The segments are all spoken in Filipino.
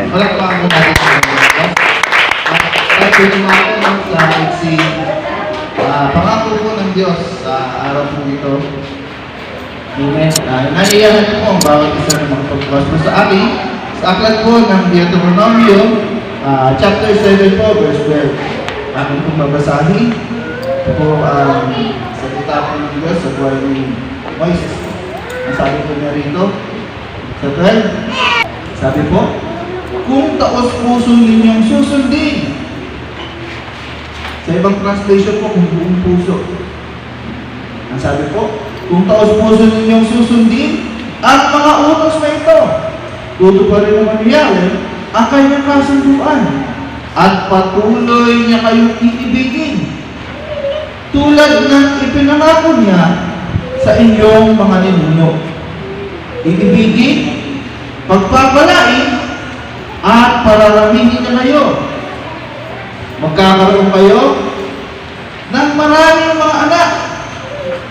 Palakpakan ko natin sa Diyos. At pinumako sa pangako po ng Diyos sa araw po ito. Amen. Naiiyahan po ang bawat isa ng mga pagpapasok sa akin. Sa aklat po ng Deuteronomy, chapter 7 po, verse 12. Aking pong babasahin. Ito po ang salita po ng Diyos sa buhay ni Moises. Ang sabi po niya rito, sa 12, sabi po, kung taos-puso ninyong susundin. Sa ibang translation po, kung buong puso. Ang sabi po, kung taos-puso ninyong susundin ang mga utos na ito, tutuparin naman ni Yahweh ang kanyang kasunduan at patuloy niya kayong iibigin tulad ng ipinangako niya sa inyong mga ninuno. Iibigin, pagpapalain, at pararamihin na kayo. Magkakaroon kayo ng maraming mga anak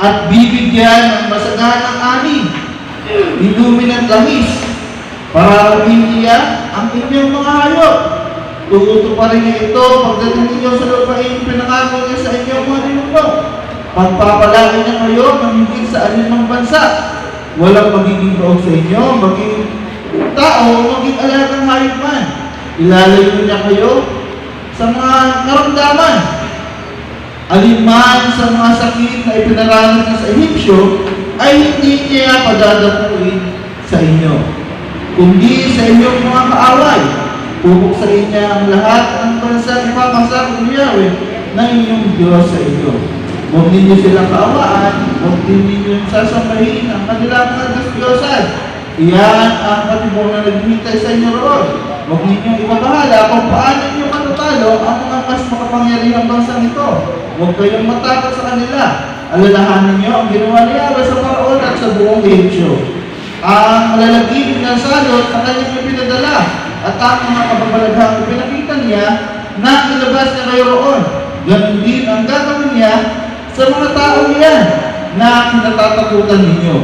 at bibigyan ng masaganang ani, inumin at langis. Pararamihin niya ang inyong mga hayop. Tutuparin niya ito pagdating ninyo sa lupain pinangako niya sa inyong mga ninuno. Pagpapalain niya kayo ng higit sa alinmang bansa. Walang magiging baog sa inyo, maging tao, maging alagang hayop man. Ilalayo niya kayo sa mga karamdaman. Alinman sa mga sakit na ipinaranas niya sa Ehipsyo ay hindi niya padadapuin sa inyo, kundi sa inyong mga kaaway. Pupuksain niya ang lahat ng bansa ipapasakot ni Yahweh na inyong Diyos sa inyo. Huwag ninyo silang kaawaan, huwag din ninyo sasambahin ang kanilang mga Diyos-Diyosan. Iyan ang patibong na naghihintay sa inyo roon. Huwag ninyong ipabahala kung paano ninyo matatalo ang mga mas makapangyarihang bansang ito. Huwag kayong matakot sa kanila. Alalahanin niyo ang ginawa ni Yahweh sa Paraon at sa buong Ehipsyo. Ang malalagimik ng salot na kanyang ipinadala at ang mga kababalaghang ipinakita niya na ilabas niya kayo roon. Ganun din ang gagawin niya sa mga tao niyan na kinatatakutan ninyo.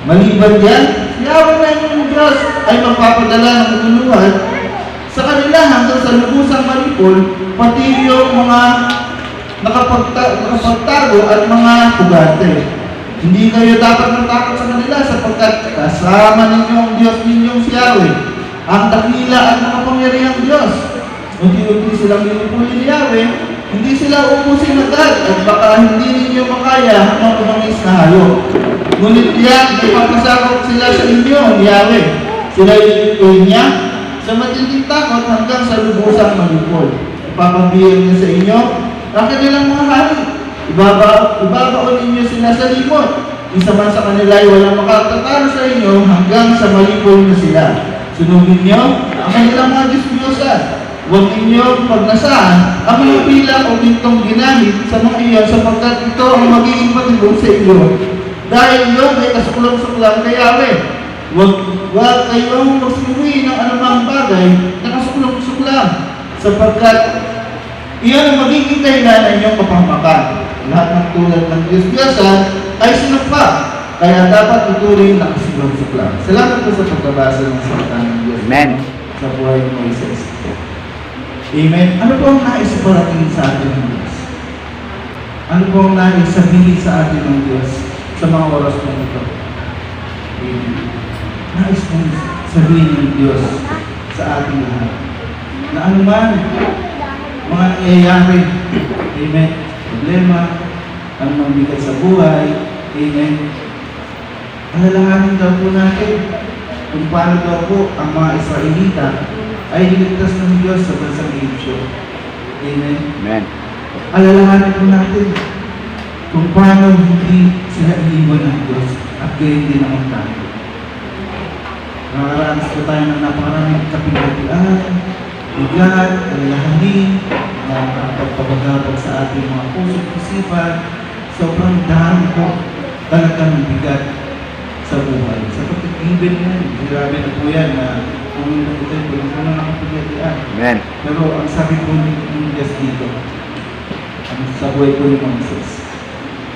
Maliban yan, Yahweh na inyong Diyos ay magpapadala ng tutuluhan sa kanila hanggang sa lubusang malipol, pati yung mga nakapagtago at mga pugante. Hindi kayo dapat matakot sa kanila sapagkat kasama ninyo ang Diyos ninyong si Yahweh, ang dakila at makapangyarihang Diyos. Unti-unti silang linipulin ni Yahweh, hindi sila umusin agad at baka hindi ninyo makaya ang umangis na hayop. Ngunit yan, ipapasakot sila sa inyo ni Yahweh. Sila ilutuin niya sa matinding takot hanggang sa lubusang malipol. Ipapabiyang niya sa inyo ang kanilang mga hari. Ibabaon ninyo sila sa limot. Isa man sa kanila ay walang makatatalo sa inyo hanggang sa malipol na sila. Sunugin niyo ang kanilang mga Diyos-Diyosan. Huwag ninyo pagnasaan ang mga pila o gintong ginamit sa mga iyon sapagkat ito ang magiging patibong sa inyo. Dahil iyon ay kasuklang-suklang kay Yahweh. Huwag kayong magsinuwi ng anumang bagay na kasuklang-suklang sapagkat iyon ang magiging dahilan ng inyong kapahamakan. Lahat ng tulad ng Diyos-Diyosan ay sinukpa, kaya dapat ituring na kasuklang-suklang. Salamat po sa pagbabasa ng salita ng Diyos. Amen. Sa buhay ni Moises. Amen. Ano po ang nais parating sa atin ng Diyos? Ano po ang nais sabihin sa atin ng Diyos sa mga oras po ito? Amen. Nais pong sabihin ng Diyos sa ating lahat na anuman mga nangyayari, amen, problema, anumang bigat sa buhay, amen, alalahanin daw po natin kung paano daw po ang mga Israelita ay niligtas ng Diyos sa bansang Ehipsyo. Amen. Amen. Alalahanin po natin kung paano hindi sila iniwan ng Diyos at gayon din naman tayo. Nakakaranas po tayo ng napakaraming kapigatian, bigat, alalahanin, pagpapagabag sa ating mga puso't isipan. Sobrang dami po talagang bigat sa buhay. Sa pagkikibin yan, grabe na po yan na kung ito yung mga nakapagkatian. Amen. Pero ang sabi po ng Diyos dito, ang sa buhay po ni Moises,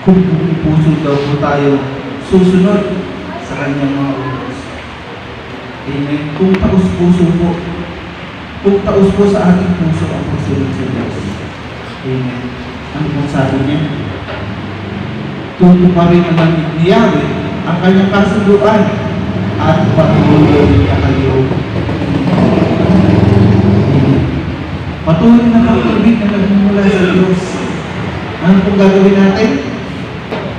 kung buong puso daw po tayo susunod sa kanyang mga utos. Amen. Kung taos puso po kung taos po sa ating puso ang pagsunod sa Diyos. Amen. Ano pong sabi niya? Tutuparin ng lamig ni Yahweh ang kanyang kasunduan at patuloy niya kayo. Patuloy na pag-ibig na nagmumula sa Diyos. Ano pong gagawin natin?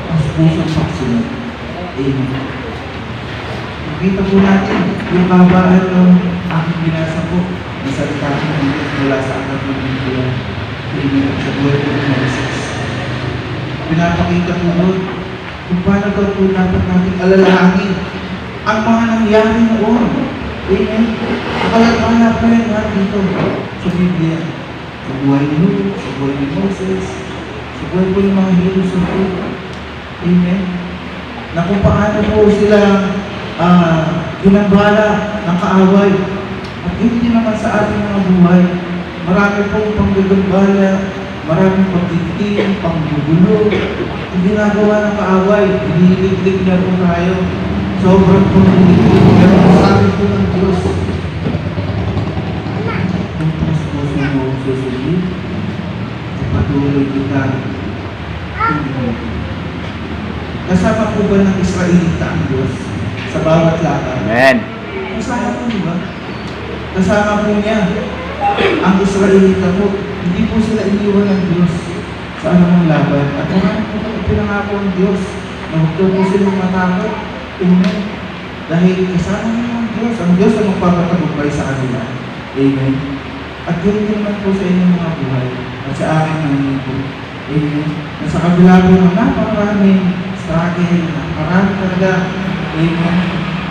Ang pusong pagsunod. Amen. Nakita po natin yung kabaan ng aking binasa po na salita ng Diyos mula sa aklat ng Biblia. Amen. Sa buhay po ng Moses. Pinapakita po doon kung paano daw po dapat natin alalahanin ang mga nangyari noon. Amen. Nakalagana pa rin nga dito sa Biblia. Sa buhay ni Noah, sa buhay ni Moses, sa buhay po ng mga heroes of faith. Amen. Na kung paano po sila ginambala ng kaaway. At hindi naman sa ating mga buhay. Marami pong panggagambala, maraming pagtitiin, panggugulo, ang ginagawa ng kaaway, hinihilig na po tayo. Sobrang pagtitiin, pero sabi po ng Diyos, kung puso mo susundin, patuloy kita. Kasama po ba ng Israelita ang Diyos sa bawat laban? Amen. Kasama po, di ba? Kasama po niya ang Israelita po. Hindi po sila iniwan ng Diyos sa anumang laban. At kung po pinangako ang Diyos na huwag po silang matakot, Amen. Dahil kasama niyo ang Diyos. Ang Diyos ang magpapatagumpay sa kanila. Amen. At ganoon din naman po sa inyong mga buhay at sa aking mga po. Amen. Na sa kabila po ng napakaraming struggle, napakarami talaga, Amen,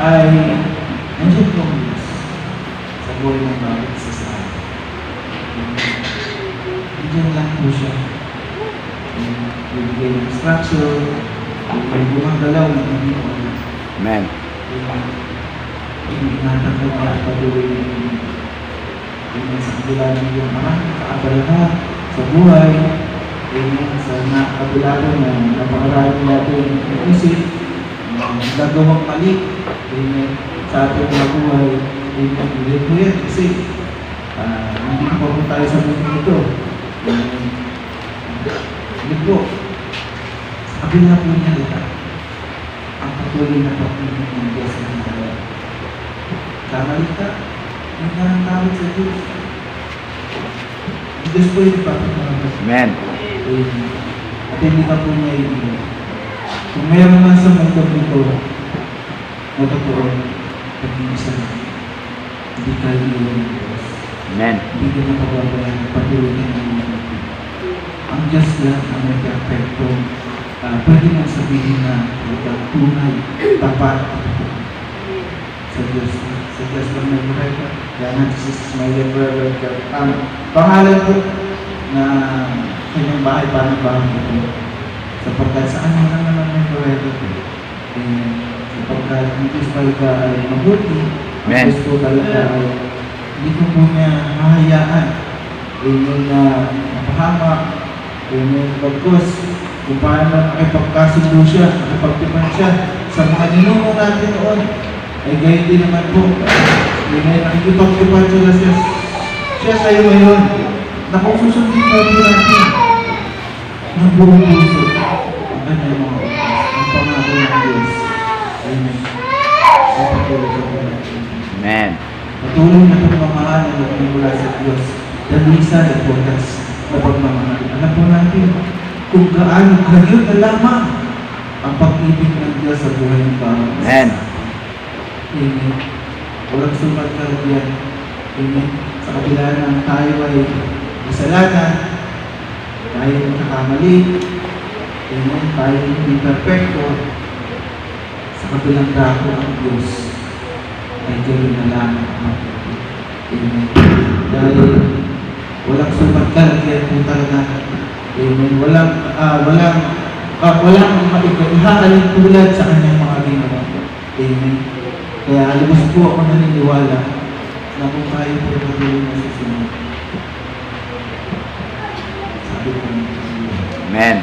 ay nandiyan po ang Diyos sa buhay ng bawat isa sa akin. Nandiyan lang po siya. Bibigay ng instruction, bibigay po ang dalaw ng hindi po. Amen. Ingatan po niya patuloy ng hindi. Amen. Sa kabila ng iyong maraming kaabalahan sa buhay, Amen. Sa nakabila po na napakarami natin isip, gagawang mali, Amen, sa ating mga buhay, Amen. Hindi po yan kasi hindi po po tayo sa mundo ito. Hindi po. Sa kabila po niya lahat, ang patuloy na pagpinit ng Diyos ng mga kamali ka, hindi ka ng tawag sa Diyos. Ang Diyos po yung ipapagmamagod. Amen. At hindi ka po niya iiwan. Kung mayroon man sa mundo nito, matotoo, pag-iisa na, hindi ka iiwan ng Diyos. Amen. Hindi ka napababayan, patuloy ng mga. Ang Diyos lang ang may perfecto. Pwede mong sabihin na ikaw tunay, tapat sa Diyos. Sa Diyos lang may buhay. Kaya Jesus is my brother. Pangalan po na kanyang bahay, parang bahay ko. Sapagkat saan mo lang naman may buhay ko. Sapagkat ang Diyos talaga ay mabuti. Ang Diyos po talaga ay hindi ko po niya hahayaan. Amen na mapahamak. Amen. Bagkos, kung paano nakipagkasundo siya, nakipagtipan siya sa mga ninuno natin noon, ay gayon din naman po. Amen. Nakikipagtipan siya sa iyo ngayon. Na kung susundin pa rin natin ng buong puso ang kanyang mga utos, ang pangako ng Diyos. Amen. Ay patuloy sa buhay natin. Amen. Patuloy na pagmamahal na nagmumula sa Diyos. Dalisan at wagas na pagmamahal. Alam po natin kung gaano kayo na lamang ang pag-ibig ng Diyos sa buhay ng bawat isa. Amen. Amen. Walang sumat na yan. Amen. Sa kabila ng tayo ay kasalanan, tayo nakakamali, Amen. Tayo hindi perfecto, sa kabilang dako ang Diyos ay gano'n na lamang ang pag-ibig. Amen. Dahil walang sumat kalagyan po talaga. Amen. Walang ihahalin tulad sa kanyang mga ginawa. Amen. Kaya lubos po ako naniniwala na kung tayo po patuloy na susunod. Sabi ko Amen.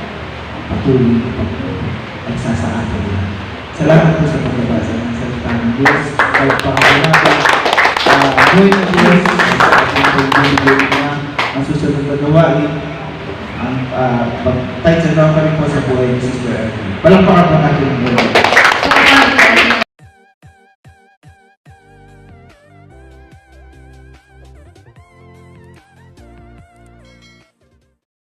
patuloy na patuloy at sasaado lang. Salamat po sa pagbabasa ng salita ng Diyos. Kahit pa ako natin, gawin ng Diyos pag-tights and down pa rin po sa buhay ni Sister Ernie. Palakpakan po natin.